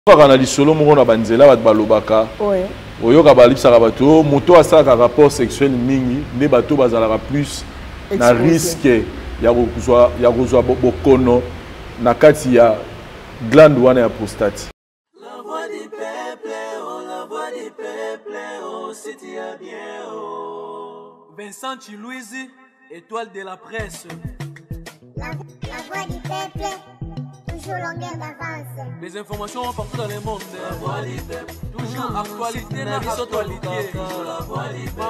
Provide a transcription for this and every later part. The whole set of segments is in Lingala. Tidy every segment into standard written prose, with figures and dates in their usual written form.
Kana lisolo moko na banzela bat balobaka. Oui. Oyoka balipsaka bato moto asaka rapport sexuel mingi ne bato bazalaka plus na risque ya kozwa bokono na kati ya glande wana ya prostate. La voix du peuple, oh la voix du peuple, oh si tu as bien oh. Vincent Chilouizi, étoile de la presse. La voix du peuple. Toujours longueur d'avance. Les informations partout dans le monde. La voix du peuple. Toujours actualité na actualité. La voix du peuple.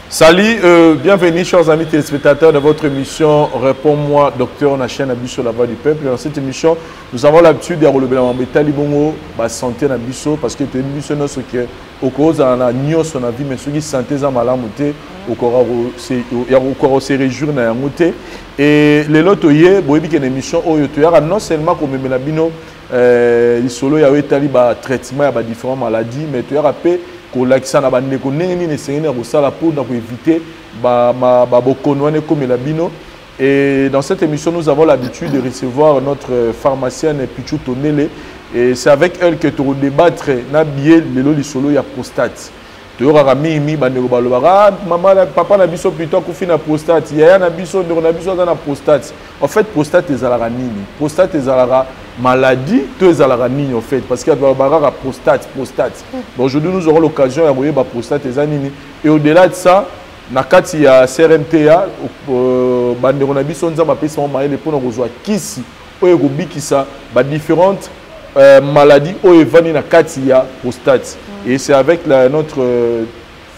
Salut, bienvenue chers amis téléspectateurs de votre émission Réponds-moi Docteur, on a chaîne Abisso la voix du peuple. Dans cette émission, nous avons l'habitude de relever la métal bongo, la santé Abisso parce que tu es une mission ce qui est au cause on a nion son avis mais ceux qui santé za malamuté au corps se réjouir na yamuté et les loto yé boyebi que émission oyo to yara non seulement comme la bino solo ya wetali ba traitement ya ba différentes maladies mais to yara pe ko lakisa na bande ko neni ne sengena ko sala pour éviter ba bokono ne comme la bino. Et dans cette émission, nous avons l'habitude de recevoir notre pharmacienne Pichou Tonele. Et c'est avec elle que tu vas débattre nabié le solo ya prostate. Tu auras mis maman papa na biso plutôt qu'on na prostate. Yaya na biso na prostate. En fait, prostate est à la nini. Prostate est à la maladie, tu es à la nini en fait parce qu'il y a la prostate. Bon, aujourd'hui nous aurons l'occasion de voir la prostate est à nini. Et au-delà de ça, nakati ya CRMTA bandeko na biso nzamba pesa mo maele pona kozwa kisi oyo kobikisa ba différentes maladies oyo vani na kati ya prostate. Et c'est avec notre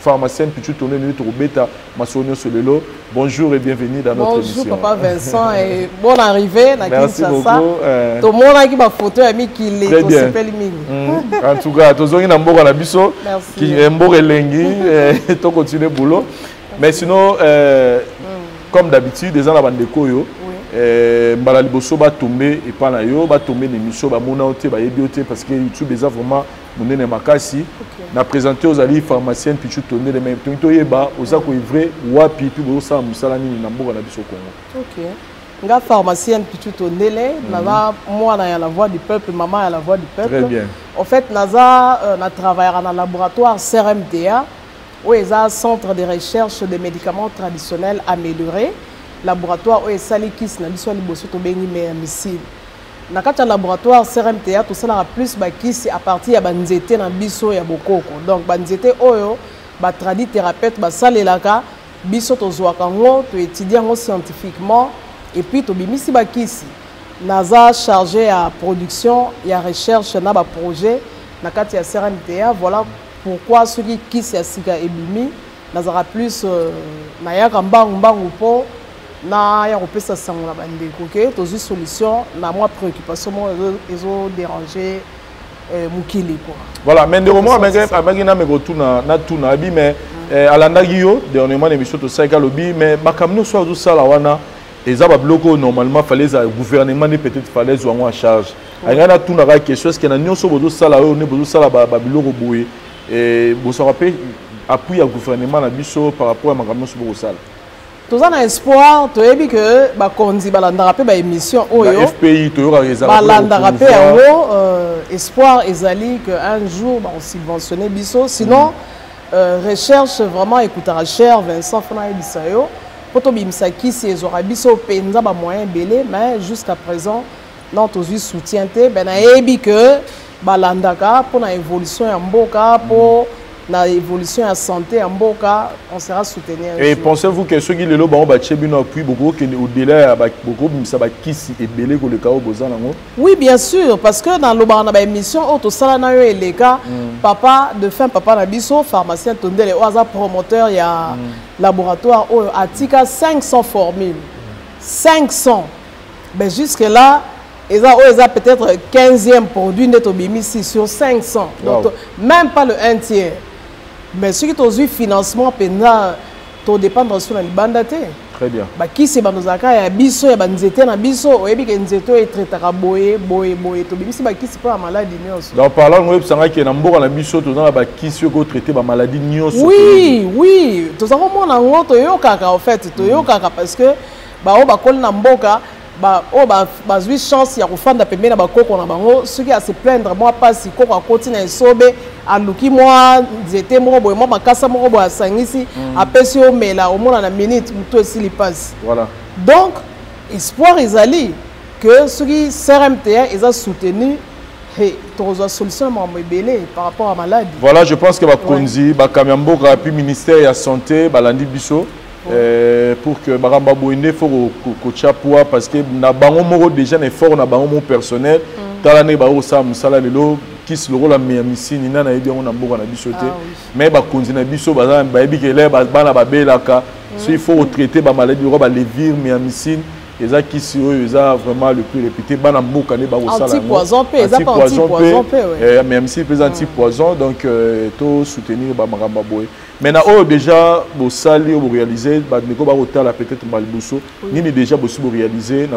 pharmacienne Pichou Tonele to beta masonio solelo. Bonjour et bienvenue dans notre émission. Bonjour papa Vincent et bonne arrivée na Kinshasa. To mona ki ba photo ya Mikile to sepeli mingi. En tout cas, tozongi na mboka na biso ki mboka elengi to continuer boulot. Mais sinon, comme d'habitude, des gens la bande de koyo, mbala liboso ba tomber et pas na yo, ba tomber l'émission ba mona oté ba yebioté parce que YouTube déjà vraiment monene makasi. Na présenter aux alliés pharmaciennes Pichou Tonele mais to yeba oza ko ivrer wapi puis bo sa musala ni na mboka na biso Congo. OK. Nga pharmacienne Pichou Tonele, na moi na la voix du peuple, maman à la voix du peuple. Très bien. En fait, naza na travailler dans le laboratoire CRMTA. Oui, c'est un centre de recherche des médicaments traditionnels améliorés. Laboratoire où est Salikis, na biso liboso to bengi me missile. Na kati laboratoire CRMTA tout ça plus ba kisi à partir ya banzete na biso ya bokoko. Donc banzete oyo ba tradi thérapeute ba salelaka biso to zwaka ngo to étudier ngo scientifiquement et puis to bimisi ba kisi. Naza chargé à production ya recherche na ba projet na kati ya CRMTA voilà. Pourquoi ceux qui sont sika ebimi nazara plus na yaka mbangu po na ya kopesa sango na bande koke tozu solution na moi préoccupation mo ezo déranger mukili quoi. Voilà, mais de moment avec na mekotuna na tuna abi mais alandaki yo dernièrement émission to saika lobby mais makamno so zo sala wana ezaba bloko normalement fallait le gouvernement ne peut-être fallait zo en charge. Ayana tuna ka question est-ce que na nyonso bozo sala yo ne bozo sala ba biloko boye. Et vous savez rappelez appui au gouvernement na biso par rapport à makamno so bosala. Tous en espoir to ebi que ba kondi balanda rappel ba émission oyo FPI to yora réserve balanda rappel yango espoir ezali que un jour ba on subventionner biso sinon recherche vraiment écoutera cher Vincent Fona Ebisayo poto bimsa kisi ezora biso penza ba moyen belé mais jusqu'à présent non tous soutien te ben na ebi que balandaka pour la évolution en mboka pour la évolution en santé en mboka on sera soutenu. Et pensez-vous que ceux qui le lo ba bino appui beaucoup que au-delà beaucoup ça ba kisi et belé ko le kao bozana ngo? Oui bien sûr parce que dans le bar na ba émission auto sala na yo eleka papa de fin papa na biso pharmacien Tondele oza promoteur ya laboratoire au atika 500 formules 500 ben jusque là ils ont peut-être 15e produit net au Bimisi sur 500. Donc, wow. Même pas le 1/3. Mais ceux qui ont eu financement, tout dépend de ce que très bien. Qui c'est Banozaka, il y a biso, il y a banzete, il y a biso, il y a nzeto et traité boye. To Bimisi, qui c'est pas la maladie nyos. Donc, parlant de ça, qui est dans la biso, tout dans qui c'est qui traité la maladie nyos. Oui. Tout ça, on a un autre kaka en fait, Toyo kaka parce que, bah, on va coller na mboka. bazwi chance ya kofanda pembeni na bakoko na bango soki ase plaindre mwa pasi koko akoti na esobe aluki mwa nzete moko boye mwa makasa moko boye asangisi apesi omela omona na minute moto esili pasi. Donc espoir ezali que soki CRMTA eza soutenu la solution par rapport à la maladie. Voilà, je pense que Bakonzi, Bakamyamboka, puis ministère de la Santé, Balandi Bisso, pour que Baramba Boine faut que parce que na bango moro déjà un effort na bango personnel. Talane ba osa musala lelo kis le rôle la miamisi ni na yebi on na mboka na biso te. Mais Bakonzi na biso baza ba yebi que les bana ba belaka. So il faut traiter ba maladie ro ba levir miamisi. Et ça qui est vraiment le plus réputé. Anti-poison, même si c'est anti-poison, donc il faut soutenir Bamarababoy. Maintenant, déjà, vous salez, vous réalisez, peut-être Malbousso, ni déjà possible réaliser,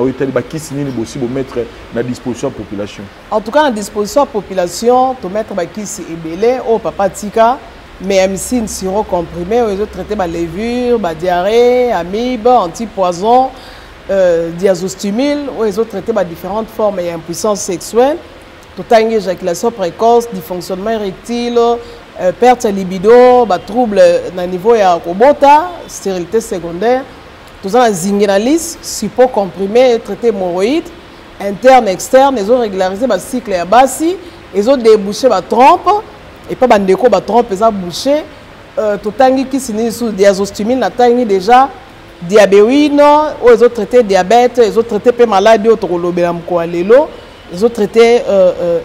possible mettre à disposition de la population. En tout cas, à disposition de la population, de mettre Bakis et Belé, au Papa Tika, mais MC une sirop comprimé, ils ont traité la levure, la diarrhée, amibe, anti-poison. Diazostimule, où ils ont traité différentes formes et impuissance sexuelle, tout à éjaculation précoce, dysfonctionnement érectile, perte de libido, troubles au niveau de robota, stérilité secondaire, tout ça dans zinguinalis, support comprimé, traité hémorroïde, interne, externe, ils ont régularisé le cycle à bassi, ils ont débouché la trompe, et pas de la trompe, ils ont bouché, tout à qui s'est sous diazostimule, déjà. Diabéine, ils ont traité diabète, ils ont traité les maladies ils ont traité,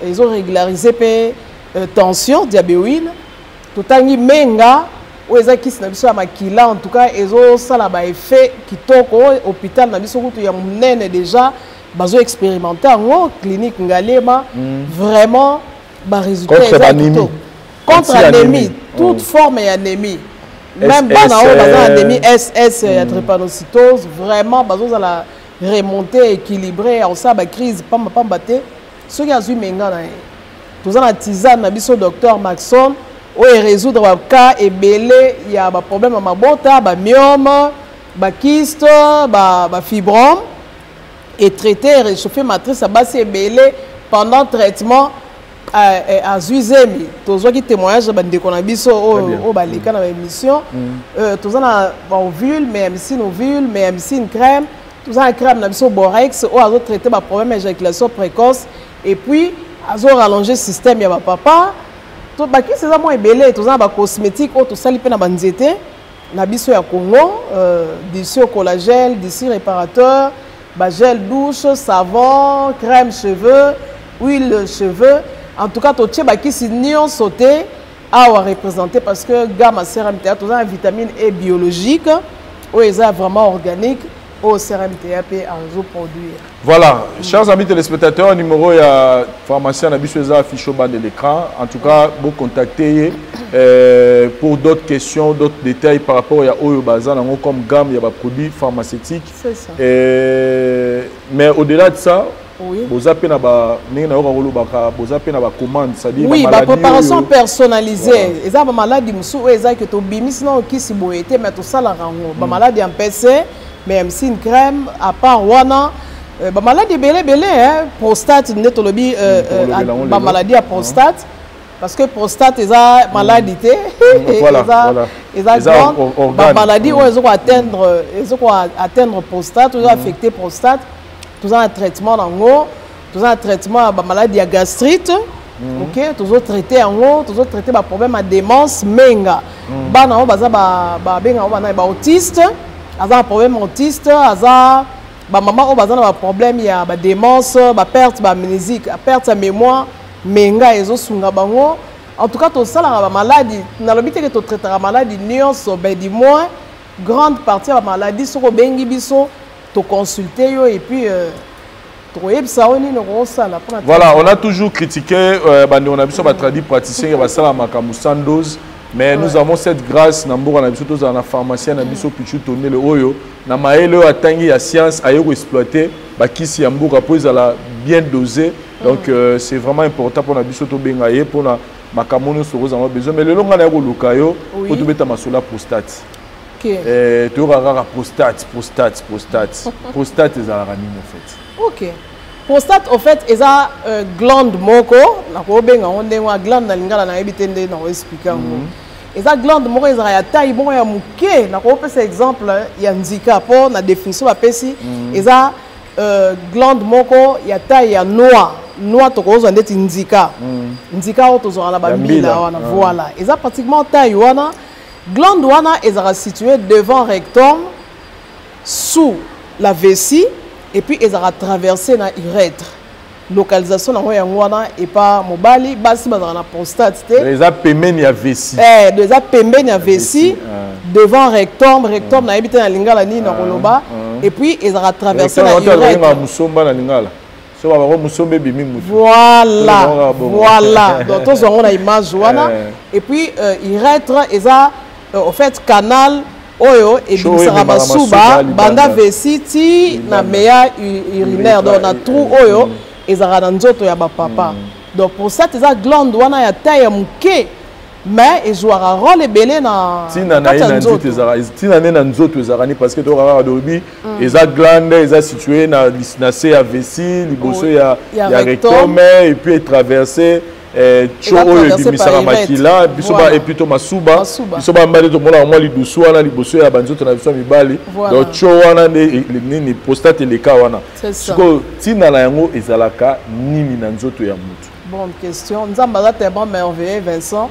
ils ont régularisé la tension, diabéine. Tout à l'heure, menga, ils ont qui en tout cas, ils ont ça effet qui toque au hôpital, il y a déjà, ils ont expérimenté en clinique Ngalema, vraiment, résultat contre l'anémie, toute forme d'anémie. Même dans l'anémie SS, la drépanocytose, vraiment, ils ont remonté, équilibré, on sait la crise, pas batté. Ceux qui ont eu menga, tous en tisane, le docteur Maxon, où il résoudre le cas et belé, il y a des problèmes à ma bota, des myome, des kyste, des fibromes, et traiter, réchauffer matrice à base et belé pendant le traitement. À Zuizemi, tous ceux qui témoignent de Konabiso au Balika dans l'émission, tous ceux qui ont ovule, mais MC ovule, mais MC une crème, tous ceux qui ont crème borax, ou à traiter le problème d'éjaculation précoce, et puis à rallonger le système, il y a papa. Tout ça, c'est ça, moi, belé, tous ceux qui cosmétiques, tout ça, ils ont banzete, nabiso ya Congo, d'ici au collagène, d'ici réparateur, gel douche, savon, crème cheveux, huile cheveux. En tout cas, tout ce qui est sauté à représenter parce que gamma CRMTA, tout ça, vitamine E biologique, ou est vraiment organique, au CRMTA peut en produire. Voilà, chers amis téléspectateurs, le numéro de la pharmacien affiché au bas de l'écran. En tout cas, vous contactez pour d'autres questions, d'autres détails par rapport à Oyo Bazan, comme gamme, il y a des produits pharmaceutiques. C'est ça. Mais au-delà de ça, oui. Vous avez une commande, c'est-à-dire oui, la préparation personnalisée. Et ça, la maladie, c'est que tu bimis non qui si boité, mais tout ça la rango. La maladie en PC, mais même si une crème à part wana, la maladie belé prostate, net lobby, la maladie à prostate. Parce que prostate est une maladie, la maladie où ils ont atteindre prostate, ils ont affecté prostate. Tous un traitement en haut, tous un traitement de maladie gastrite, ok, tous autres traités en haut, tous autres traités de problème à démence, menga. Bana on baza ba autiste, aza problème autiste, aza ba maman on baza na problème ya ba démence, ba perte ba amnésique, perte de mémoire, menga ezo sunga bango. En tout cas, tout ça la maladie, na l'obité que tu traites la maladie nyonso ben du moins grande partie de la maladie soko bengi biso. Consulter et puis voilà, on a toujours critiqué on a vu sur traduit praticien qui va ça la dose, mais nous avons cette grâce on a vu dans la pharmacie on a vu pichu tourner le oyo na maelo atangi ya science ayo exploiter ba kisi ya mboka pour la bien dosé, donc c'est vraiment important pour la biso to bengaye pour la makamono sur besoin, mais le long na ko lukayo pour to beta masola prostate. tu as prostate. Prostate est en fait. Ok. Prostate en fait est la glande moko. Na ko benga onde wa glande na lingala na ebitende na expliquer ngo. Eza glande moko eza ya taille bon ya muke. Na ko pesa exemple ya nzika po na définition ba pesi eza glande moko ya taille ya noix to ko zo ndeti nzika. Nzika o to zo la ba mbila wana voilà. Eza pratiquement taille wana. Glande wana eza située devant rectum sous la vessie. Et puis, ils ont traversé la urètre. Localisation dans wana et pas mobali, basi dans la prostate. Les a pemé ni a vessie. Les a pemé ni a vessie devant rectum na habité na lingala ni na koloba. Et puis, ils ont traversé la urètre. Voilà. Donc, tous on a image wana. Et puis, urètre, ils ont en fait canal. Oyo et bimisaka basuba banda vesiti na meya urinaire donc na trou oyo ezaka na nzoto ya bapapa donc pour ça eza glande wana ya taille ya muke mais ezwaka rôle ebele na tina na nzoto ezaka ni parce que to kaka dobi eza glande eza située na se ya vessie liboso ya rectum et puis traversé cho oyo bimisaka makila biso ba et plutôt masuba biso ba mbali to mona mwa lidusu wana liboso ya banzoto na biso mibali donc cho wana ni prostate le ka wana siko tina na yango ezalaka nini na nzoto ya mutu. Bonne question. Nzamba za tellement merveilleux Vincent.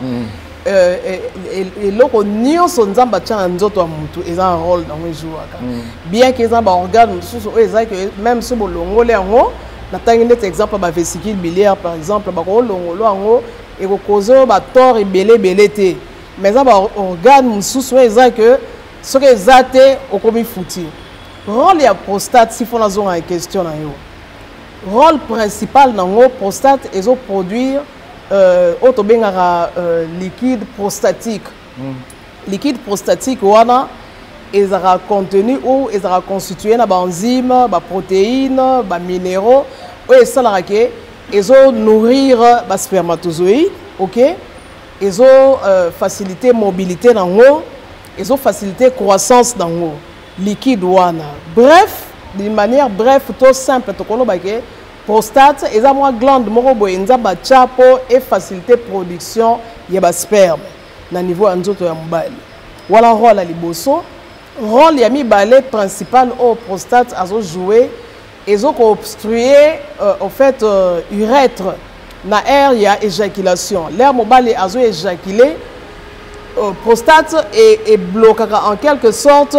Et loko nyonso nzamba tcha nzoto ya mutu eza un rôle dans les jours bien que eza ba organe susu eza que même so bolongole yango natangi net exemple ba vésicule biliaire par exemple ba ko longolo yango et ko kozo ba tort ebele te mais ça ba organe mususu eza que ce que ezate okomi futi rôle ya prostate si fona zonga question na yo rôle principal nango prostate ezo produire autobengara liquide prostatique liquide prostatique wana ezara contenu ou ezara constitué na ba enzymes ba protéines ba minéraux ou esalaka ke ezo nourrir ba spermatozoïdes OK ezo faciliter mobilité nango ezo faciliter croissance nango liquide wana bref d'une manière bref tout simple to kono ba ke prostate eza mwa glande moko boye nzamba chapo et faciliter production ya ba sperme na niveau ya nzoto ya mobali wala rôle ya liboso rôle ya mibale principal au prostate azo jouer ezo ko obstruer en fait urètre na air ya éjaculation l'air mobali azo éjaculer prostate et bloquera en quelque sorte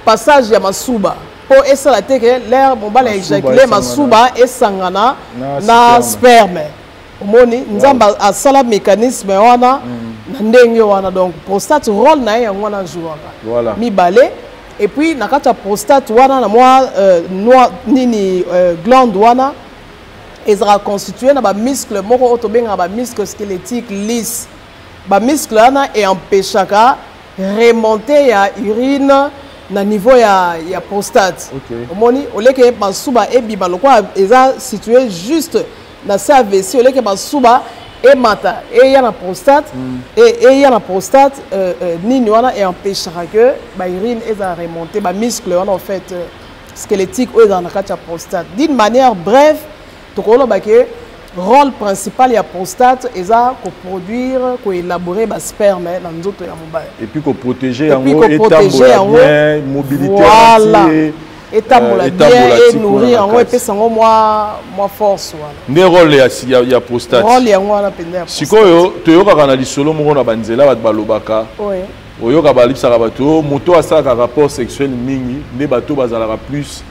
passage ya masuba pour essa la teke l'air mobali éjaculer masuba et sangana na sperme omoni nzamba asala mécanisme wana ndenge wana donc prostate rôle na yango wana jouaka voilà mibale et puis na kata prostate wana na moi nini glande wana ezra constitué na ba muscle moko otobenga ba muscle squelettique lisse ba muscle wana et empêchaka remonter ya urine na niveau ya prostate omoni oleke masuba ebima lokwa eza situé juste na sa vessie oleke masuba et mata et y a la prostate et y a la prostate nini wana et empêchera que ba urine eza remonter ba muscle wana en fait squelettique ou dans la kacha prostate d'une manière brève to kolo ba ke rôle principal ya prostate eza ko produire ko élaborer ba sperme na nzoto ya mobali et puis ko protéger yango bien mobilité entière étambola bien et nourrir yango epesango moi force wana nde rôle ya prostate rôle yango wana penda sikoyo toyokaka na lisolo moko na banzela bato balobaka oyoka balipsaka bato moto asalaka rapport sexuel mingi nde bato bazalaka plus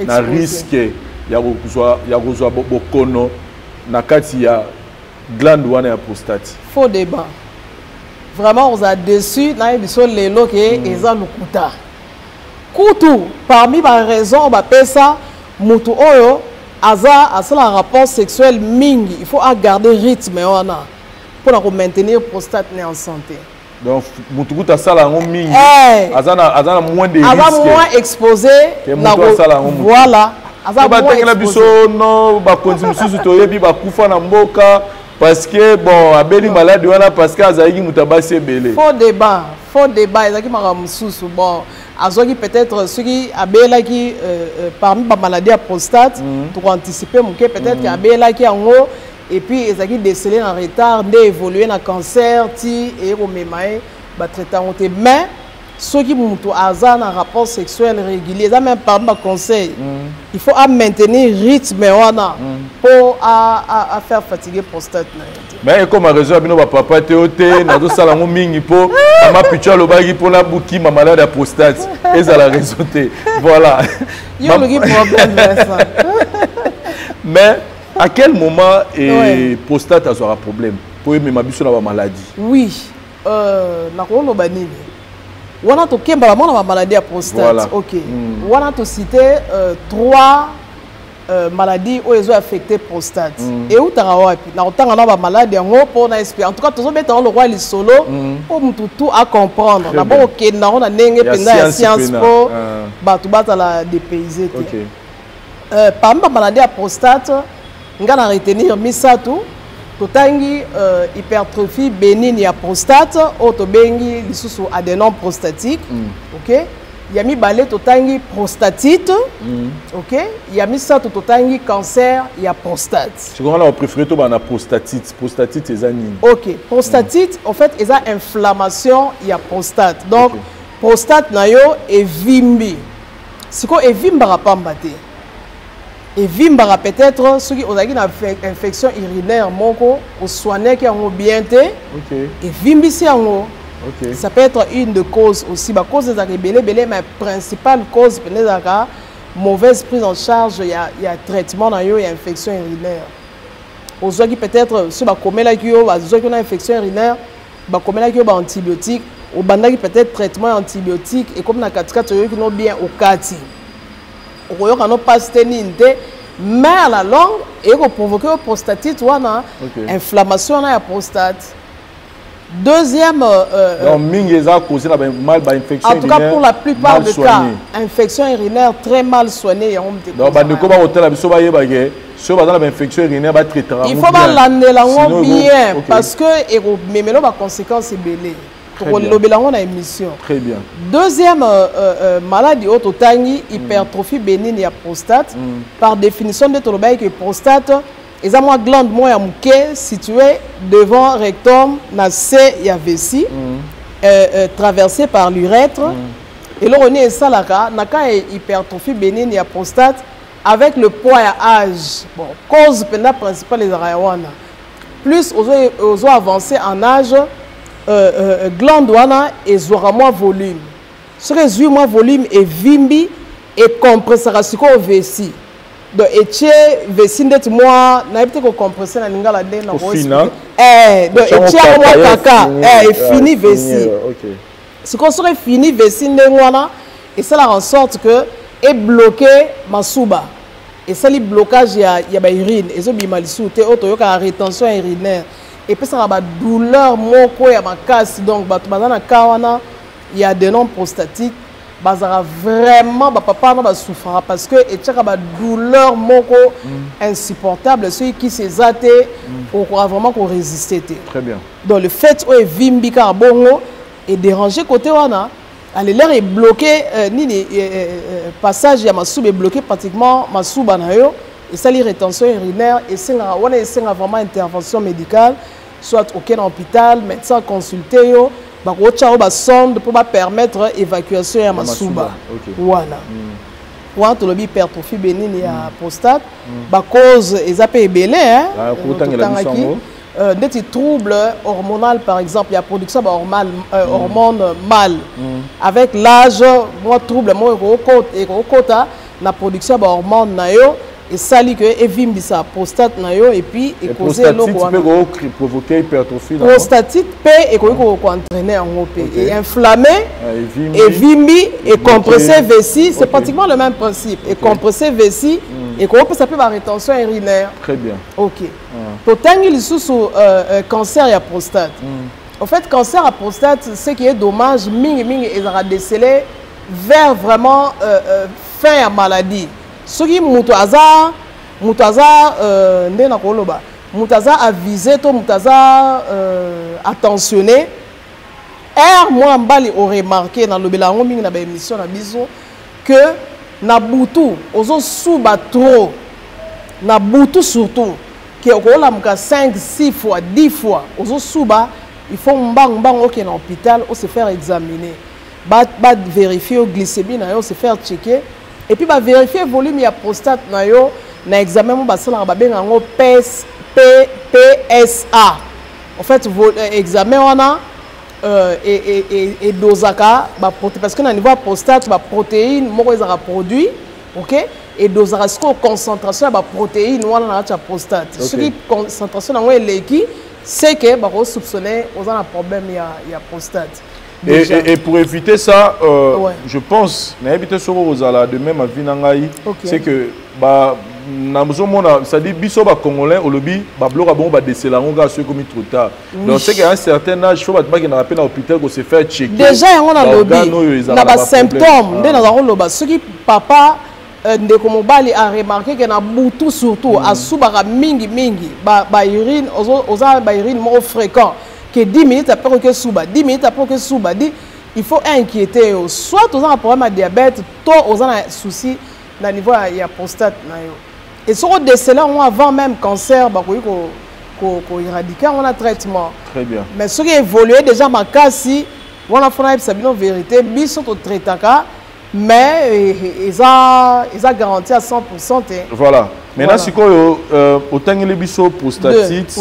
na risque ya kozwa bokono na kati ya glande wana ya prostate faux débat vraiment on a dessus na biso lelo ke eza lukuta kutu parmi ba raison ba pesa mutu oyo aza asala rapport sexuel mingi il faut garder rythme wana pour ko maintenir prostate en santé donc mutu kuta sala ngo mingi azana moins de risque ava moins exposé na voilà aza ba biso no ba konzi mususu toyebi ba kufa na mboka parce que bon abeli malade wana parce que azalaki mutabasi ebele faux débat ezaki makambo mosusu bon azwaki peut-être soki abelaki parmi bamaladi ya prostate tokoanticipe moke peut-être abelaki yango et puis ezalaki décelé en retard nde évolué na cancer ti ekomema ye batraite yango te mais soki moto aza na rapport sexuel régulier eza même parmi baconseil il faut maintenir rythme wana pour à faire fatiguer prostate na ye te mais comme a raison bino bapapa te o te nazosala yango mingi mpo mama picho alobaki mpona bokima malade ya prostate ezala raison te voilà yo oloki problème ça mais à quel moment prostate azwaka problème po emema biso na bamaladie oui nakoloba nini wana tokembala mona bamaladie ya prostate voilà. Ok wana tosite 3 maladies oyo ezoaffecte prostate eutaka wapi na kotanga na bamaladie yango mpona esprit en tout cas tozobeta yango lokwa lisolo mpo mutu tu acomprendre nabo kokenda yango na ndenge mpenza ya science mpo bato bazala depayse te parmi bamaladie ya prostate nga na retenir misato totangi hypertrophie bénigne ya prostate oyo tobengi lisusu adénome prostatique ok ya mibale totangi prostatite ok ya misato totangi cancer ya prostate sikongana opréféré to bana prostatite eza nini ok prostatite en fait eza inflammation ya prostate donc prostate na yo evimbi siko evimbaka pamba te evimbaka peut-être soki ozalaki na infection urinaire moko osoignaki yango bien te evimbisi yango ça peut être une de cause aussi ba cause ezalaka ebele mais principale cause pene ezalaka mauvaise prise en charge ya traitement na yo ya infection urinaire ozwaki peut-être so bakomelaki yo bazwaki na infection urinaire bakomelaki yo baantibiotique obandaki peut-être traitement antibiotique ekomi na katikati oyoki no bien okati okoyoka no passe te nini te mais à la longue ekoprovoke prostatite wana inflammation wana ya prostate. Deuxième donc mingi eza causé na mal ba infection en tout cas pour la plupart des cas infection urinaire très mal soignée yango mte donc ba ndeko ba hôtel biso ba yebake so ba na infection urinaire ba traiter il faut ba landela ngo bien parce que eko memelo ba conséquences ebele pour lobela ngo na émission. Très bien. Deuxième maladie autotangi hypertrophie bénigne ya prostate par définition de toloba que prostate et moi glande moi ya muke située devant rectum na C ya vessie traversée par l'urètre et là on est salaka naka hypertrophie bénigne ya prostate avec le poids et âge bon cause principale les arayawana plus aux avancé en âge glande wana ezwaka moins volume ce que moins volume et vimbi et compressera siko vessie donc etie vessie ndeti moi na peut ko compresser na lingala de na donc etie moi kaka et fini vessie siko soko fini vessie ndengwana et ça la en sorte que est bloqué masuba et ça li blocage ya ba urine ezo bima lisu te otoyoka rétention urinaire et puis ça a une douleur moko ya makasi donc bato bazana kawana il y a des noms prostatiques bazara vraiment ba papa na ba souffrira parce que et tchaka ba douleur moko insupportable ceux qui se zate on croit vraiment qu'on résister. Très bien. Donc le fait où vimbi carbongo et déranger côté wana aller l'air est bloqué ni passage ya masuba est bloqué pratiquement masuba na yo et ça les rétention urinaire et c'est vraiment intervention médicale soit aucun hôpital médecin consulté yo ba ko tchao ba sonde pour ba permettre évacuation ya masuba voilà wa to lobi hypertrophie bénigne ya prostate ba cause ezapé ebele hein des troubles hormonaux par exemple il y a production hormone mâle avec l'âge moi trouble moi ekokota na production hormone na yo et ça li que evimbisa prostate na yo et puis et causer l'eau peut provoquer hypertrophie prostatite et ko entraîner en OP et inflammé et vimbi et compresser vessie c'est pratiquement le même principe et compresser vessie et ko peut s'appeler par rétention urinaire. Très bien. OK. Totangi lisusu cancer ya prostate. En fait cancer à prostate ce qui est dommage mingi ezara décelé vers vraiment fin ya maladie. Soki mutu aza nde na koloba mutu aza avisé to mutu aza attentionné moi mbali au remarqué dans le belango mingi na ba émission na biso que na butu ozo suba trop na butu surtout que okola muka 5 6 fois 10 fois ozo suba il faut mbang ok na hôpital on se faire examiner ba vérifier au glycémie na yo se faire checker et puis ba vérifier volume ya prostate na yo na examen mo ba sala ba benga ngo PSA en fait examen wana et dosaka parce que na niveau prostate ba protéine moko ezaka produit OK et dosaka siko concentration ba protéine wana na cha prostate ce qui concentration na ngo eleki c'est que ba ko soupçonner aux un problème il y a prostate. Et pour éviter ça, je pense, n'habiter sur Rosala de même à Vinangaï, c'est que ça dit biso ba congolais au lobby ba bloka bon ba déceler on gars ceux comme trop tard. Donc c'est qu'à un certain âge, il faut pas qu'il n'a pas à l'hôpital pour se faire checker. Déjà on a lobby, na ba symptômes, dès na loba ce qui papa ndeko mobali a remarqué que na butu surtout a subaka mingi ba urine oza ba urine mo fréquent que 10 minutes après que suba 10 minutes après que suba dit il faut inquiéter soit on a un problème de diabète toi on a un souci na niveau ya prostate na yo et sur déceler on avant même cancer ba ko éradiquer on a traitement très bien mais ce qui évolué déjà ma cas si on a fait ça bien vérité biso to traitaka mais ils ont garanti à 100%. Voilà. Maintenant, si au temps les biso prostatite,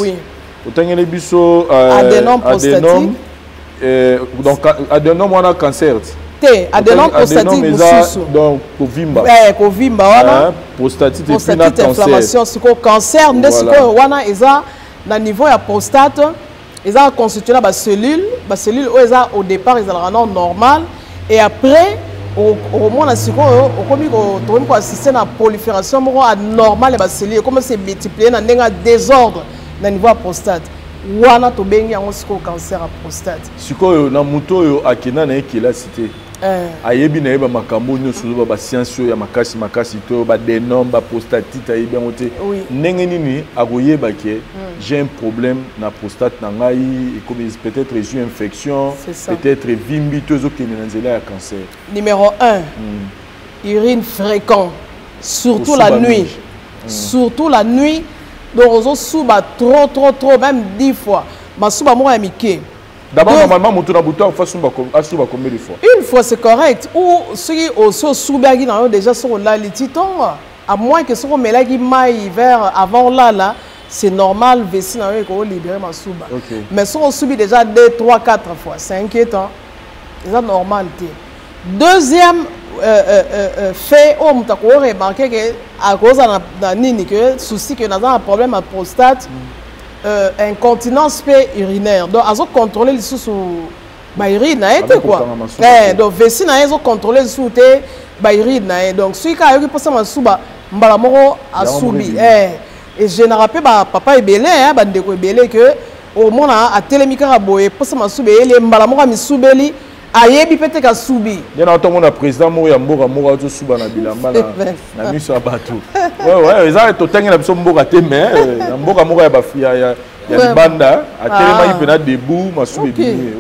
au temps les biso adénome prostatique, donc adénome on a cancer. Adénome prostatique donc kovimba. Kovimba wana. Prostatite et puis na inflammation, c'est cancer, mais c'est quoi wana ils na niveau ya prostate, ils ont constitué la cellule au départ ils ont normal et après au moins on assister à la prolifération anormale de cellules comme c'est multiplié dans un désordre au niveau de la prostate. Wana to bengi yango siko cancer à prostate. Siko na muto yo akena na ekela cité. Ayebi na yeba makambo nyoso ba science ya makasi to ba dénome ba prostatite ayebi ngote. Ndenge nini akoyeba ke j'ai un problème na prostate na ngai et comme peut-être une infection, peut-être vimbi to zo kene na nzela ya cancer. Numéro 1. Urine fréquent surtout la nuit. Surtout la nuit. Donc on souba trop même 10 fois. Ma souba moi amike. D'abord normalement mon tour na bouton fa souba combien de fois? Une fois c'est correct ou ceux au souba qui na déjà sur la lititon à moins que sur melaki mai vers avant là c'est normal vessie na ko libérer ma souba. Mais si on subit déjà 2 3 4 fois, c'est inquiétant. C'est normal. Deuxième fait on m'a remarqué que à cause de nini que souci que nous avons un problème à prostate incontinence urinaire donc à contrôler les sous ba urine na été quoi donc vessie na zo contrôler sous té ba urine na donc celui qui a eu pour ça masuba mbala moko a subi et je ne rappelle pas papa ebelé ba ndeko ebelé que au mona a télémika boye pour ça masuba ele mbala moko mi subeli ayebi pete ka subi yana to mona président mo ya mboka to suba na bilamba na miso abato ouais eza to tangi na biso mboka te mais na mboka moko ya bafia ya libanda atelema ipena debout masubi bimi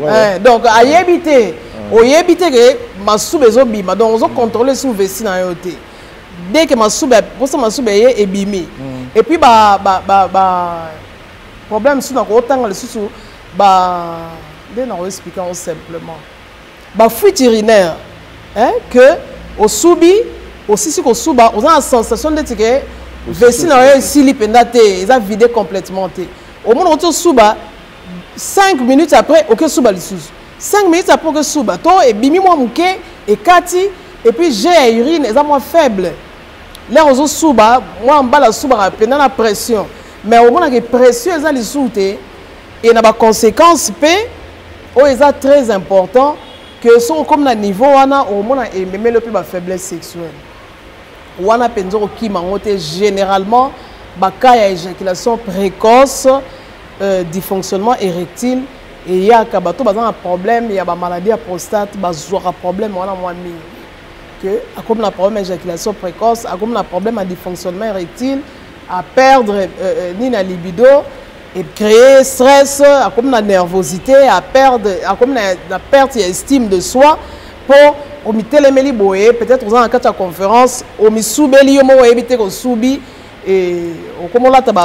donc ayebi te oyebi te ke masubi ezobima donc ozo contrôler sous vessie na yo te dès que masubi posa masubi ye ebimi et puis problème sous na ko tanga le sous dès na expliquer simplement fuite urinaire que au subi aussi si qu'on suba on a la sensation de que vessie na sili pendate ils a vidé complètement au moment où suba 5 minutes après OK suba les sous 5 minutes après que suba to et bimi moi muke et kati et puis j'ai urine ils a moins faible là on suba moi en bas la suba pendant la pression mais au moment que pression ils a les souté et na ba conséquences p oh ils a très important que sont comme na niveau wana au moins et même le plus ba faiblesse sexuelle wana penzo ki mangote généralement ba cas ya éjaculation précoce dysfonctionnement érectile et il y a kabato bazan un problème il y a ba maladie à prostate bazora problème wana moi mingi que comme la problème éjaculation précoce comme la problème à dysfonctionnement érectile à perdre ni la libido et créer stress, comme la nervosité, à perdre, comme la perte d'estime de soi pour omiter les méli boé peut-être aux en cas de conférence omi soubeli yo mo éviter ko soubi et comme on l'a ba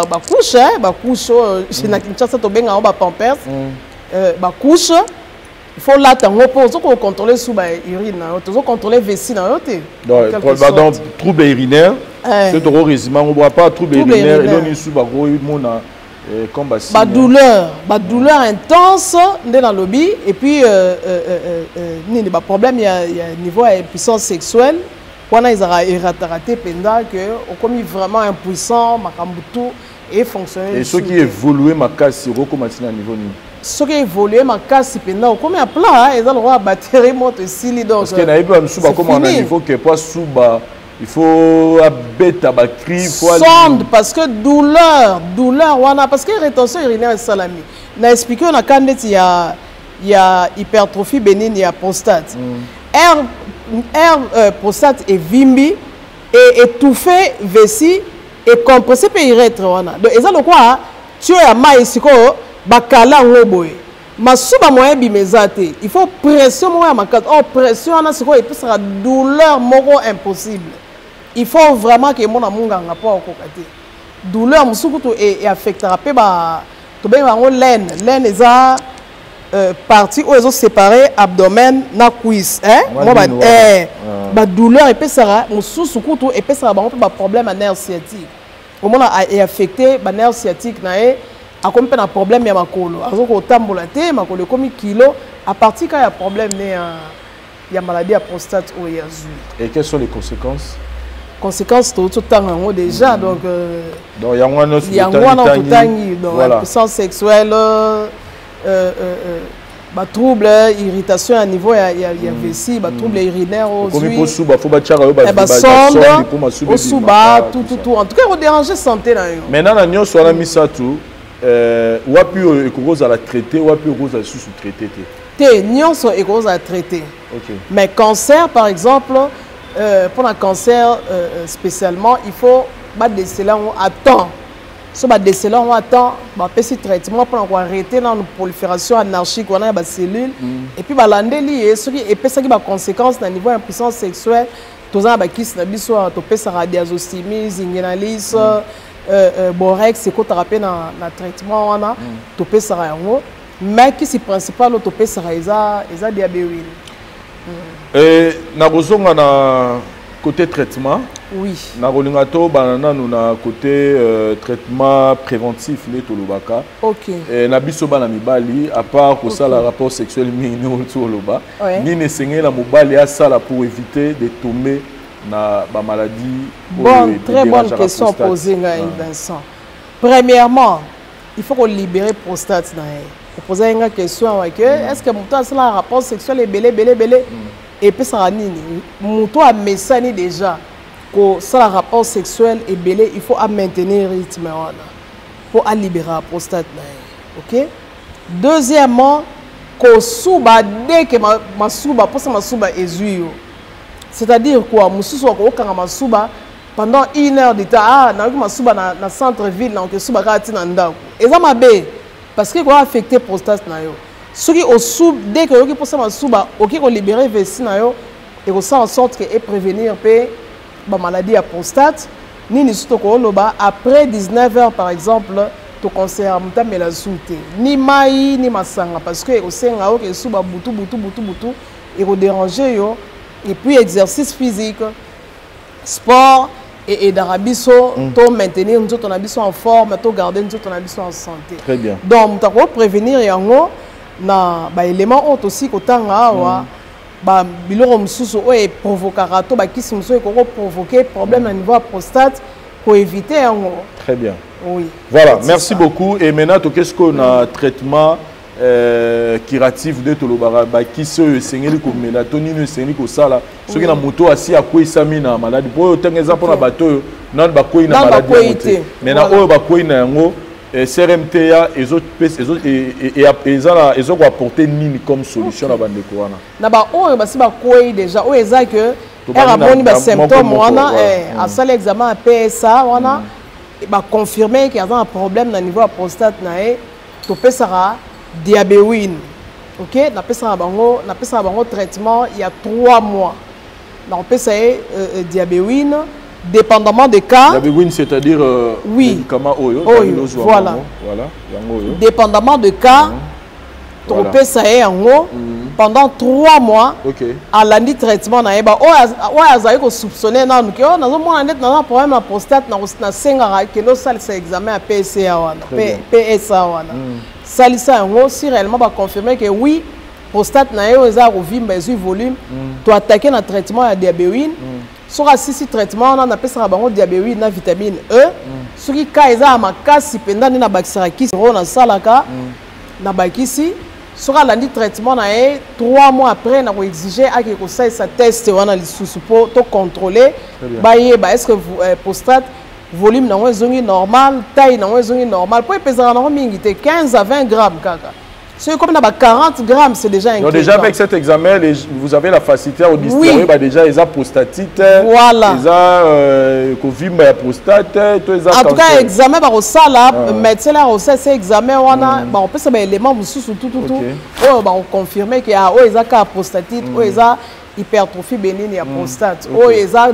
couche chez na Kinshasa to benga ba pampers ba couche il faut là tango pour contrôler sous ba urine to contrôler vessie na yo te donc trouble urinaire c'est trop résumé on voit pas trouble urinaire et donc sous ba go mona douleur intense dans le lobby et puis il y a problème il y a niveau de puissance sexuelle quand ils ont raté pendant que comme vraiment impuissant makambutu et fonctionner et ceux qui évoluent ma casse recommence à niveau ni ceux qui évoluent ma casse pendant comme un plat ils ont le droit batterie monte aussi donc parce que na iba sous comme on a niveau que pas sous bas il faut abattre ma cri sonde parce que douleur wana parce que rétention urinaire salami na expliqué on a quand il y a hypertrophie bénigne il y a prostate prostate est vimbi et étouffé vessie et compressé peut urètre wana donc ça le quoi tu as mai siko bakala ngoboy masuba moyen bimezate il faut pression moyen makata pression wana siko et puis ça douleur moko impossible. Il faut vraiment que mon amour n'a pas au côté. Douleur, musukutu et affectera pas to ben bango laine est ça partie où ils ont séparé abdomen na cuisse moi ba douleur et puis ça musukutu et puis ça bango pas problème à nerf sciatique. Au moment est affecté ba nerf sciatique na a comme un problème ya makolo azo ko tambola te makolo comme kilo à partir quand il y a problème il y a maladie à prostate ou il y a et quelles sont les conséquences? Conséquences tout le temps déjà donc il y a une puissance sexuelle trouble irritation à niveau il y a vessie trouble urinaire aux yeux tout en tout cas on dérange santé maintenant na nyonso na misatu wapi ekokoza la traiter wapi ekokoza sous traiter te nyonso ekokoza traiter mais cancer par exemple pour le cancer spécialement, il faut déceler à temps. Si on déceler à temps, on peut faire traitement pour arrêter la prolifération anarchique de la cellule. Et puis, et puis ça qui a des conséquences au niveau de l'impuissance sexuelle. Tout ça, on peut faire radiazostimie, zingenalis, borex, c'est quoi thérapie dans le traitement. On peut faire ça. Mais qui est principal, on peut faire ça, c'est diabète. Et na bozonga na côté traitement oui na rolingato banana na côté traitement préventif ne tolobaka OK et na biso bana mibali à part ko ça la rapport sexuel mingi toloba ni ne sengela mobali a ça pour éviter de tomber na ba maladie très bonne question posée Vincent. Premièrement il faut qu'on libère prostate na pour poser une question est-ce que mon temps c'est un rapport sexuel est belé et puis ça nini muto a messani déjà que ça le rapport sexuel est belé il faut maintenir le rythme pour libérer la prostate OK deuxièmement que souba dès que ma souba pour ça ma souba ezui c'est-à-dire quoi mususu ko kanga ma souba pendant 1 heure de temps na ma souba na centre ville na que souba ka tina ndako eza mabe parce que quoi affecter prostate na yo ce qui au sous dès que vous pensez à souba OK qu'on libérer vessie na yo et qu'on fait en sorte que et prévenir la maladie à prostate ni surtout ko loba après 19 heures par exemple to cancer muta mela souté ni mai ni masanga parce que au senga o que souba butu et ko déranger yo et puis exercice physique sport et d'arabiso to maintenir nous ton habisso en forme to garder nous ton habisso en santé très bien donc tu ko prévenir yango na ba élément autre aussi kotanga wa ba biloko mususu o e provoquera to ba kisi mususu ko provoquer problème au niveau de prostate pour éviter yango très bien oui voilà merci beaucoup et maintenant qu'est-ce qu'on a traitement curatif de tolobara ba kisi o sengeli ko mélatonine sengeli ko sala ce qui na moto asi akoi samina maladie pour tengeza pour na bato na ba koi na maladie maintenant o ba koi na yango CRMTA et autres et ont apporté nini comme solution à bande corona. Na ba o ba si ba koi déjà o eza que era boni ba symptômes wana à ça l'examen PSA wana ba confirmer qu'il y a un problème au niveau de la prostate nae to pesara diabéwine. OK, na pesara bango traitement il y a 3 mois. Na pesara diabéwine dépendamment des cas. Diabéwine c'est-à-dire oui, médicament oyo, voilà. Voilà, yango. Dépendamment de cas. To pesara yango pendant 3 mois. OK. À l'année traitement na eba o azayi ko soupçonner na nuke o nazo mona net na problème na prostate na senga ke lo sal sa examen à PSA wana PSA wana salisa yango si réellement ba confirmer que oui prostate na yo eza rovimba ezu volume to attaquer na traitement ya diabéwine soka sisi traitement na pesa bango diabéwine na vitamine E soki ka eza makasi penda na bakisaka kisi ro na salaka na bakisi sera lundi traitement 3 mois après on a exigé à que ça test on a lisusu pour to contrôler est-ce que prostate volume na zongi normal taille na zongi normal pour peser na mingi 15 à 20 grammes kaka. C'est comme 40 grammes, c'est déjà inquiétant. Donc déjà avec cet examen, vous avez la facilité à distinguer oui. Déjà les prostatite, voilà. Les Covid prostate, en tout cas examen par au sala, médecin là au cet examen on peut savoir éléments tout. Oh on confirmer qu'il y a cas prostatite, hypertrophie bénigne à prostate,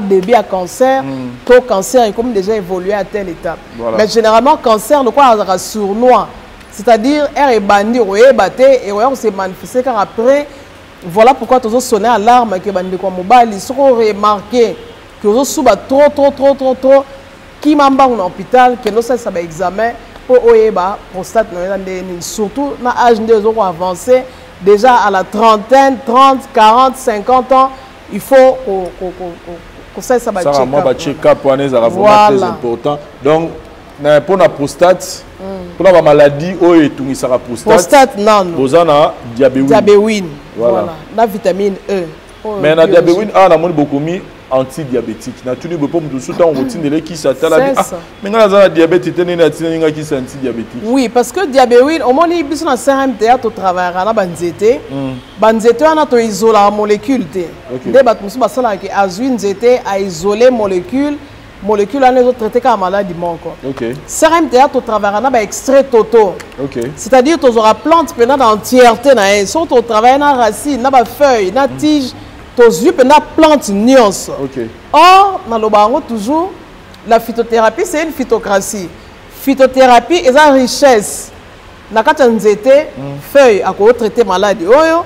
début à cancer, taux cancer est comme déjà évolué à telle étape. Voilà. Mais généralement cancer le quoi sournois. C'est-à-dire, elle est bandit, et on s'est manifesté car après, voilà pourquoi tu as sonné alarme que bandit comme mobile, ils ont remarqué que vous avez trop, qui m'a en hôpital, que nous ça va examen pour la prostate, surtout dans l'âge de gens avancé, déjà à la trentaine, 30, 40, 50 ans, il faut que ça va check-up. Ça va très important. Donc, pour la prostate, pour la maladie, la prostate, non. Vous avez diabéwine. Voilà. La vitamine E. Mais la diabéwine, on a beaucoup mis antidiabétique. On a tout le routine qui s'attelle à mais la diabète est antidiabétique. Oui, parce que diabéwine, au moins, il y a un CRMTA qui travaille à la banzete. Banzete, on a isolé la molécule. Des bâtiments a isolé la molécule. Molécules les autres traités comme maladie manquante. CRMTA tu travailles dans extrait toto. C'est-à-dire tu auras plante pendant l'entièreté na soit tu travailles dans racine, dans feuille, dans tige, tu yeux pendant plante nuance. Or dans le bango toujours la phytothérapie c'est une phytocratie. Phytothérapie est une richesse. Na kati nzete feuille à quoi traiter maladie oyo,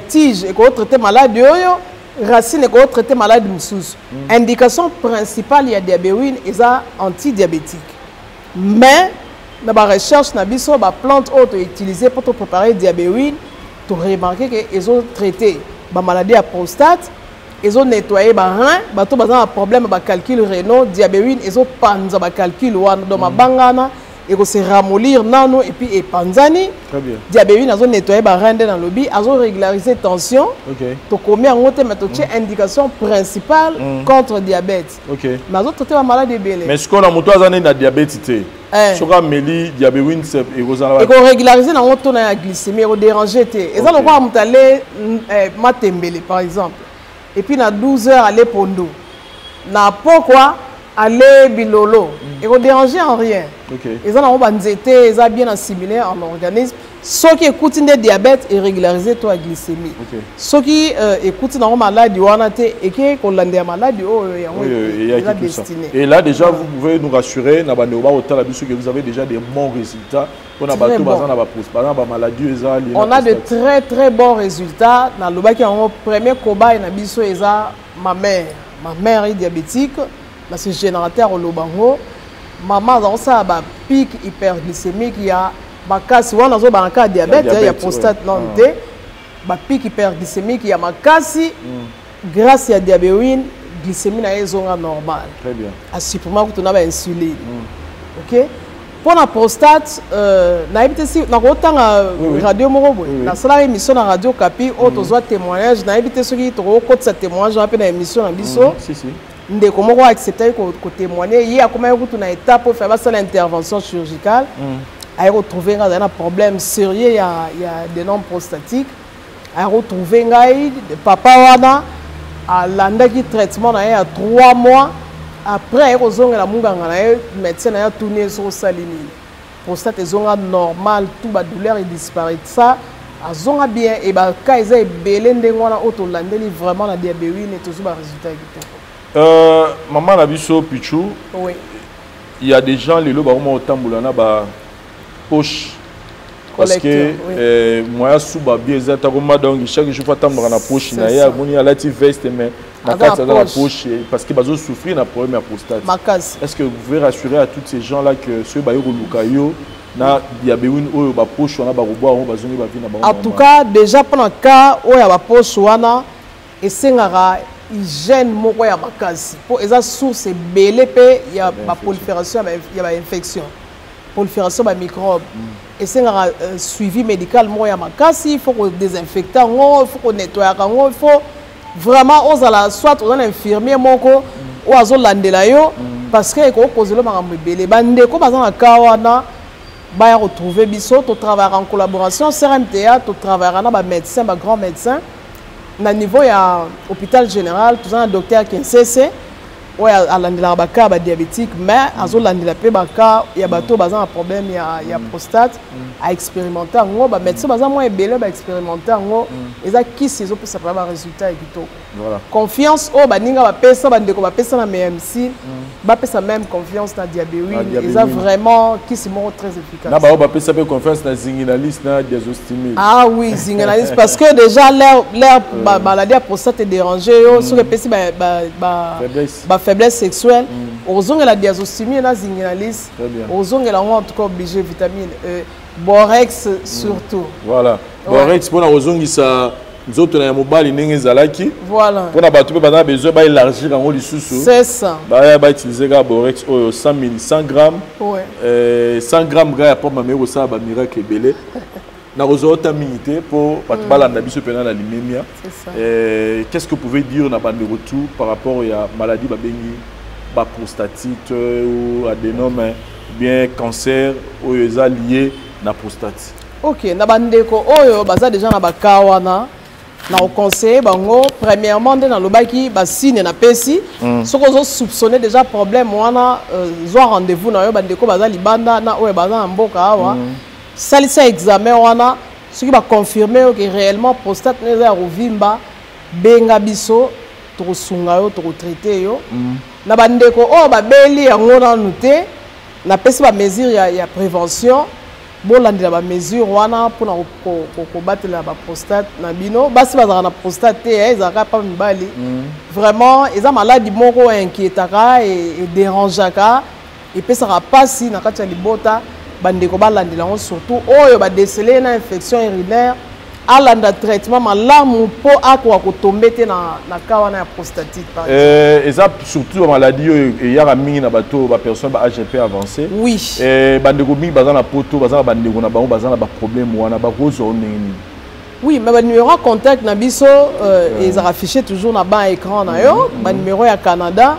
tige et quoi traiter maladie oyo. Racine est traité maladie moussous. Indication principale il y a diabéwine et ça antidiabétique. Mais dans la recherche na biso ba plante auto utilisée pour te préparer diabéwine, tu remarquer que ils ont traité ba maladie à prostate, ils ont nettoyé ba rein, ba to bazan problème ba calcul rénal, diabéwine, ils ont panza ba calcul wana dans ma bangana et que se ramollir nano et puis et panzani. Très bien. Diabéwine a nettoyé ba rein dans le lobby, a régulariser tension. To combien on te mettre indication principale contre diabète. Mais a traité la maladie belé. Mais ce qu'on a moto azane na diabète té. Ce qu'on meli diabéwine c'est et qu'on régulariser dans ton la glycémie et déranger té. Et ça le quoi mutale matembele par exemple. Et puis na 12 heures aller pondo. Na pourquoi aller bilolo et qu'on déranger en rien. Ils ont bien assimilé en organisme. Ceux qui écoutent des diabètes et régulariser toi glycémie. Ceux qui écoutent dans maladie et qui ont la maladie et là déjà vous pouvez nous rassurer que vous avez déjà des bons résultats. On a de très bons résultats dans le premier combat ma mère est diabétique. C'est générateur au Lobango. Maman dans ça ba pic hyperglycémique il y a ba casse on a ba cas diabète il y a prostate non té ba pic hyperglycémique il y a makasi grâce à diabéwine glycémie na ezonga normal. Très bien. À supplément que tu as insuline. OK? Pour la prostate na ebité si na autant radio morobo na sala émission na radio Kapi auto zo témoignage na ebité ce qui to ko sa témoignage après na émission na biso. Si. Ndeko moko accepter ko témoigner il y a comment une étape pour faire l'intervention chirurgicale a retrouvé un problème sérieux il y a des noms prostatiques a retrouvé ngai papa wana a landaki traitement il y a 3 mois après kozonga la munganga na ye médecin na ya tourner sur salinine prostate ezonga normal tout ba douleur et disparaît ça azonga bien et ba ka eza ebele ndenge wana auto landeli vraiment na diabéwine et toujours ba résultat kitoko. Maman na biso Pichou. Oui. Il y a des gens les lo ba mo tambola na ba poche parce que moi sous ba bien za ta koma donc chaque jour fa tambola na poche na ya boni ala ti veste mais na kati dans la poche parce que bazo souffrir na problème à prostate. Est-ce que vous pouvez rassurer à tous ces gens là que ceux ba yo lukayo na diabéwine oyo ba poche wana ba roboa on bazongi ba vina ba. En tout cas déjà pendant cas oyo ba poche wana esengara hygiène moko ya makasi po eza source ebele pe ya ba prolifération ya ba infection prolifération ba microbe esengara suivi médical moko ya makasi il faut ko désinfecter ngo il faut ko nettoyer ngo il faut vraiment ozala soit on a infirmier moko ou azolandela yo parce que ko kozelo makambo ebele bande ko bazana kawana ba retrouver biso to travailler en collaboration CRMTA to travailler na ba médecin ba grand médecin na niveau ya hôpital général tout un docteur Kinsese ouais alandela ba ka ba diabétique mais azolandela pe ba ka ya bato bazana problème ya prostate a expérimenter ngo ba médecin bazana mo ebele ba expérimenter ngo eza kisi zo pesa ba résultat ekitoko. Voilà. Confiance au baninga ba pesa bande ko ba pesa na MMC ba pesa même confiance na diabéwine eza vraiment kisi mo très efficace. Na ba pesa pe confiance na zinginaliste na diazostimule. Ah oui, zinginaliste parce que déjà leur maladie à prostate est dérangée yo sur le pesi ba faiblesse sexuelle ozonga la diazostimule na zinginaliste ozonga la en tout cas obligé vitamine E borex surtout. Voilà. Borex pour na ozongi ça nous autres na mobile ndenge zalaki. Voilà. Pour na bato pe bana besoin ba élargir en lisusu. C'est ça. Ba utiliser ga borex 100 grammes. Ouais. 100 grammes ga pour ma mère ça ba miracle belé. Na ozota minité pour bato balanda biso pena na limémia. C'est ça. Qu'est-ce que vous pouvez dire na bande retour par rapport à maladie ba bengi ba prostatite ou adénome bien cancer ou eza lié na prostate. OK, na bandeko oyo baza déjà na bakawana na conseiller bango premièrement dans lobaki ba signe na pesi soko zo soupçonner déjà problème wana zo rendez-vous na yo bandeko baza libanda na oyo baza na mboka awa salisa examen wana ce qui va confirmer que réellement prostate neza ya rovimba benga biso to sunga yo to traiter yo na bandeko oyo ba beli yango na nuté na pesi ba mesure ya prévention bolandela ba mesure wana pona ko batela ba prostate na bino basi bazaka na prostate ezaka pa mibali vraiment eza maladie moko inquiétaka et dérangeaka et pesaka pasi na kati ya libota bandeko balandela ngo surtout oyo ba déceler na infection urinaire alanda traitement malamu po akwa ko tombete na kawana ya prostatite par exemple. Eza surtout maladie il y a mingi na bato ba personne ba AGP avancé. Oui. Bandeko mingi bazana poto bazana bandeko na bango bazana ba problème wana ba kozo nini. Oui, mais le numéro de contact na biso ils affiché toujours na bas écran na yo, ba numéro ya Canada,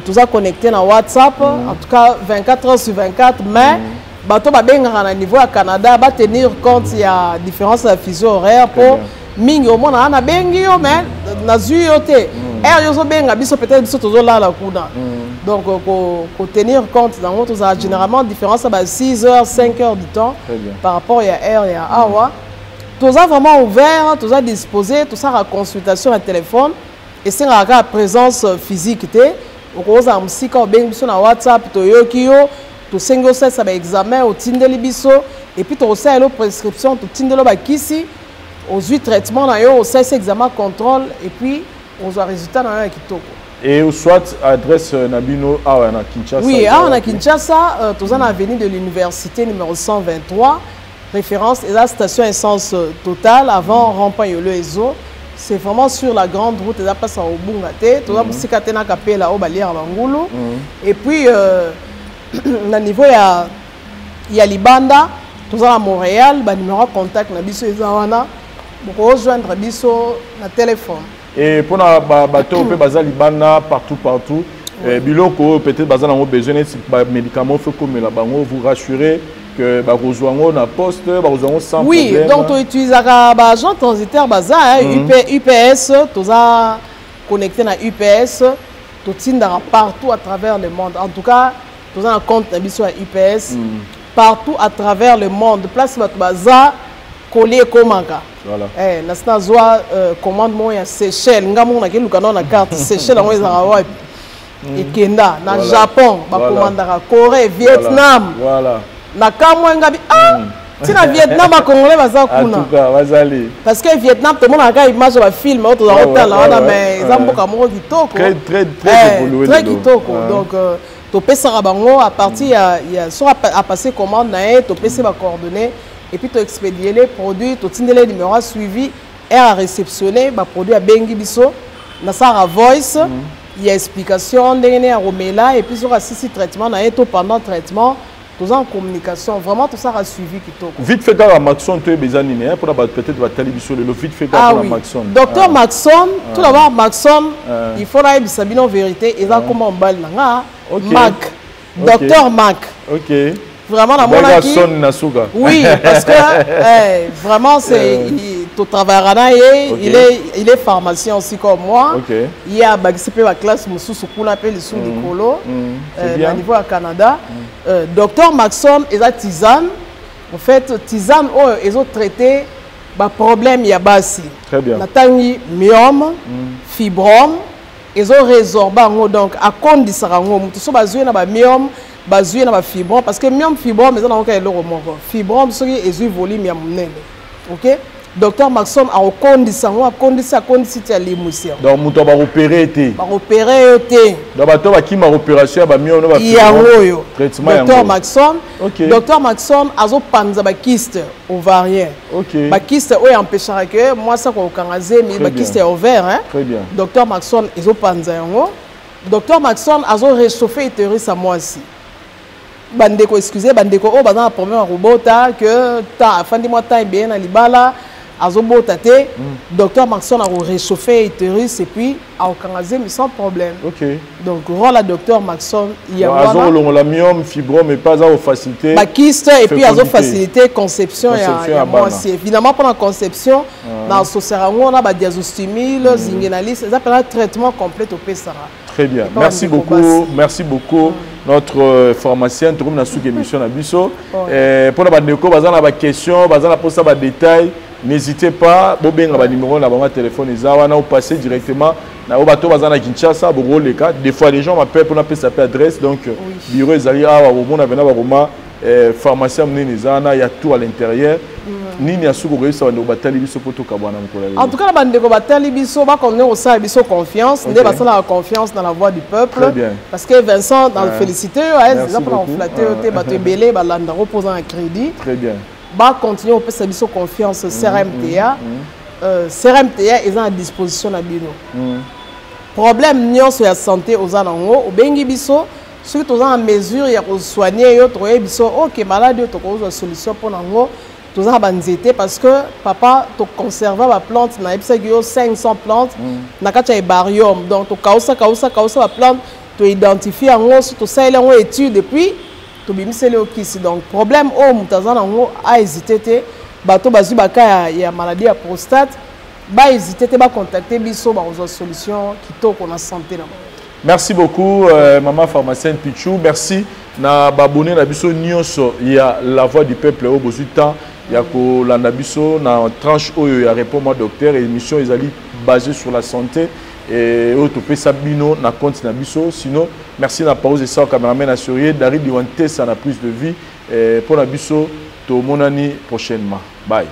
tout ça connecté na WhatsApp, en tout cas 24 heures sur 24 mais bato ba benga na niveau ya Canada ba tenir compte ya différence de fuseau horaire pour mingi au moins na bengi yo mais na zuyote er yo zo benga biso peut-être biso tozo la kuna donc ko tenir compte dans autres généralement différence ba 6 heures 5 heures du temps par rapport ya air ya awa tout ça vraiment ouvert tout ça disposé tout ça à consultation à téléphone et c'est la présence physique té ko za musika bengi biso na WhatsApp to yoki yo to sengo ça ba examen au tindeli biso et puis to ça la prescription to tindelo ba kisi aux 8 traitements na yo au ça examen contrôle et puis aux résultats na yo kitoko et soit adresse nabino à na Kinshasa. Oui, à na Kinshasa to na avenue de l'université numéro 123 référence et la station essence Total avant rond-point Yolo Ezo. C'est vraiment sur la grande route et ça passe au Bungate to za musika tena kapela au balière bangulu et puis na niveau ya libanda toza à Montréal ba numéro de contact na biso eza wana pour rejoindre biso na téléphone et pour na bato pe baza libanda partout biloko peut-être baza na besoin de médicaments faut comme la bango vous rassurer que ba rejoindre na poste ba rejoindre sans oui, problème. Oui, donc tu utilises ba agent transitaire baza UPS toza connecté na UPS totindaka partout à travers le monde. En tout cas, tous un compte nabiso à UPS partout à travers le monde. Place baza collé komanga. Voilà. Eh, nasna zoa commandement ya Seychelles, ngamo na keluka na carte Seychelles ngo ezaka wapi. Et Kenya, na Japon, ba commandaka Corée, Vietnam. Voilà. Na kamwe ngabi tina Vietnam ba congolais baza kuna. En tout cas, bazali. Parce que Vietnam tout le monde a ka image ba film auto za hotel là mais zamboka moko kitoko. Très évolué. Très kitoko. Donc to pesa bango à partir ya soit à passer commande na to pesa ba coordonnées et puis to expédier les produits, to tindele numéro suivi et à réceptionner ba produit à bengi biso na sa voice. Il y a explication ndenge à romela et puis sur assisi traitement na to pendant traitement. Tous en communication, vraiment tout ça a suivi qui toque. Vite fait dans la Maxon, tu es besoin de pour peut-être la télévision le vite fait dans la Maxon. Docteur Maxon, tout d'abord Maxon, il faut la sabine en vérité et ça comment on balle là. Mac, Docteur Mac. Ok. Vraiment la monarchie. Oui, parce que vraiment c'est tout travail il est pharmacien aussi comme moi. Il y a participé à la classe Moussou qu'on appelle le sous Nicolo au niveau à Canada. Docteur Maxon et la tisane. En fait, tisane ils ont traité le problème il y a bassi. Très bien. Natani myome, fibrome, ils ont résorbé donc à condition tout ça basé na ba myome basé na ba fibrome parce que myome fibrome mais on a le remoko. Fibrome c'est les volume ya monene. OK? Docteur Maxon a condition à l'émotion. Donc muto ba opérer été. Ba opérer été. Donc bato ba ki ma opération ba myome ba fibrome. Traitement Docteur Maxon. Docteur Maxon azo panza ba kyste ovarien. OK. Ba kyste o empêchera que moi ça ko kangaze mais ba kyste ovaire hein. Très bien. Docteur Maxon azo panza yango. Docteur Maxon azo réchauffer utérus à moi aussi. Bandeko excusez bandeko o bazana na problème robota que ta fin de mois ta bien na libala azobota te docteur Maxon a réchauffé utérus et puis a okangazé mais sans problème. OK. Donc rôle la docteur Maxon il y a la myome fibrome mais pas à faciliter ba kyste et puis azo faciliter conception ya moi c'est évidemment pendant la conception dans sociérango on a ba diazostimule zingenalis ça s'appelle un traitement complet au pesara. Très bien. Merci beaucoup. Merci beaucoup. Notre pharmacien, tout le monde a sous émission à Bisso. Pour la bandeko, bazana ba question, bazana pour ça ba détail. N'hésitez pas. Bobeng ba numéro na ba téléphone ezawa na ou passer directement na obato bazana Kinshasa, boro le cas. Des fois les gens m'appellent pour appeler sa adresse donc bureau ezali awa au monde avena ba roma pharmacien mnenezana il y a tout à l'intérieur. Nini asuko réussir à batali biso poto kabwana mkola. En tout cas la bandeko batali biso ba connaît au sa biso confiance, ndé ba la confiance dans la voix du peuple. Très bien. Parce que Vincent dans le féliciter ça pour flatter te ba te belé ba landa reposant un crédit. Très bien. Ba continuer au pesa biso confiance CRMTA. CRMTA est à disposition na bino. Problème nyonso ya santé aux anango au bengi biso surtout aux en mesure ya ko soigner yo to biso OK malade to ko solution pour nango. Tout ça banzete parce que papa to conserver la plante na epsa 500 plantes na kacha e barium donc to kausa la plante to identifier en to ça là on étude depuis to bimisele okisi donc problème o mutazana ngo a hésité te bato bazu baka ya maladie à prostate ba hésité te ba contacter biso ba aux solution kitoko na santé na. Merci beaucoup maman pharmacienne Pichou, merci na babone na biso nyonso ya la voix du peuple au bozuta. Il y a la biso na tranche oyo ya répond moi docteur et émission ezali basée sur la santé et auto pesa bino na compte na biso sinon merci na pause et ça cameraman assuré David Diwanté ça na prise de vie pour la biso to monani prochainement bye.